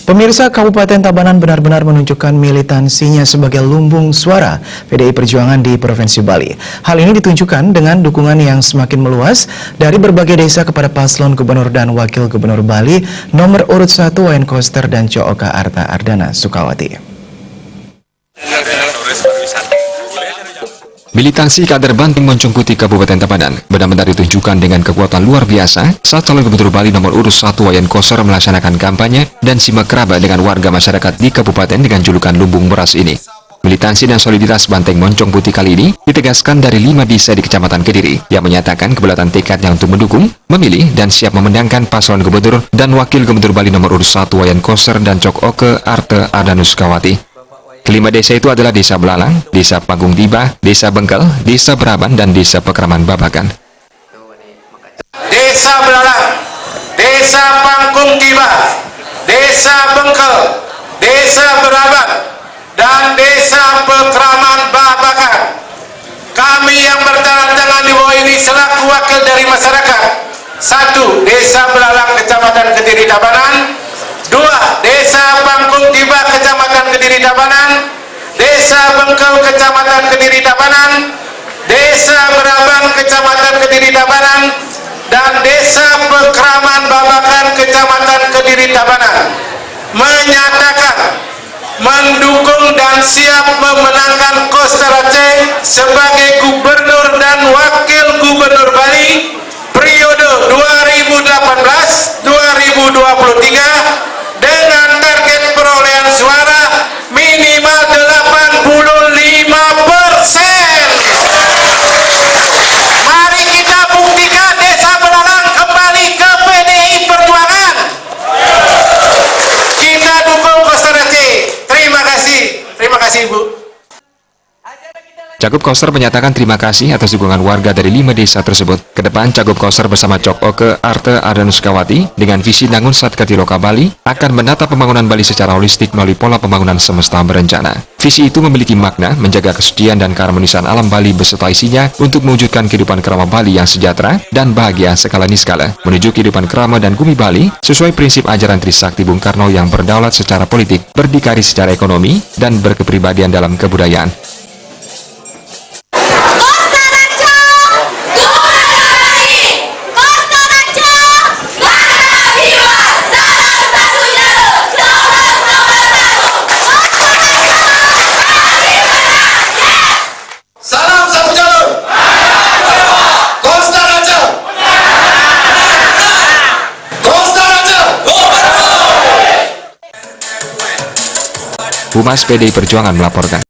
Pemirsa, Kabupaten Tabanan benar-benar menunjukkan militansinya sebagai lumbung suara PDI Perjuangan di Provinsi Bali. Hal ini ditunjukkan dengan dukungan yang semakin meluas dari berbagai desa kepada paslon gubernur dan wakil gubernur Bali nomor urut 1 Wayan Koster dan Cooka Arta Ardana Sukawati. Militansi kader Banting Moncong Putih Kabupaten Tabanan benar-benar ditunjukkan dengan kekuatan luar biasa saat calon gubernur Bali nomor urut 1 Wayan Koster melaksanakan kampanye dan simak kerabat dengan warga masyarakat di kabupaten dengan julukan lumbung beras ini. Militansi dan soliditas Banting Moncong Putih kali ini ditegaskan dari 5 desa di Kecamatan Kediri yang menyatakan kebulatan tekadnya untuk mendukung, memilih, dan siap memendangkan paslon gubernur dan wakil gubernur Bali nomor urut 1 Wayan Koster dan Cooka Arta Ardana Sukawati. Kelima desa itu adalah Desa Belalang, Desa Panggung Tiba, Desa Bengkel, Desa Beraban, dan Desa Pekraman Babakan. Desa Belalang, Desa Panggung Tiba, Desa Bengkel, Desa Beraban, dan Desa Pekraman Babakan. Kami yang bertanda tangan di bawah ini selaku wakil dari masyarakat. 1. Desa Belalang, Kecamatan Kediri Tabanan. 2. Desa Panggung Tiba, Kecamatan Kediri Tabanan. Desa Bengkel, Kecamatan Kediri Tabanan. Desa Beraban, Kecamatan Kediri Tabanan. Dan Desa Pekraman Babakan, Kecamatan Kediri Tabanan. Menyatakan mendukung dan siap memenangkan Koster Aceh sebagai gubernur dan wakil gubernur Bali periode 2018-2023 dengan target perolehan suara minimal 85%. Mari kita buktikan Desa Belalang kembali ke PDI Perjuangan. Kita dukung Koster Aceh. Terima kasih Bu. Cagup Koster menyatakan terima kasih atas dukungan warga dari 5 desa tersebut. Kedepan, Cagup Koster bersama Cooka Arta Ardana Sukawati dengan visi Nangun Satkati Loka Bali akan menata pembangunan Bali secara holistik melalui pola pembangunan semesta berencana. Visi itu memiliki makna menjaga kesucian dan keharmonisan alam Bali beserta isinya untuk mewujudkan kehidupan kerama Bali yang sejahtera dan bahagia skala niskala, menuju kehidupan kerama dan bumi Bali sesuai prinsip ajaran Trisakti Bung Karno yang berdaulat secara politik, berdikari secara ekonomi, dan berkepribadian dalam kebudayaan. Humas PDI Perjuangan melaporkan.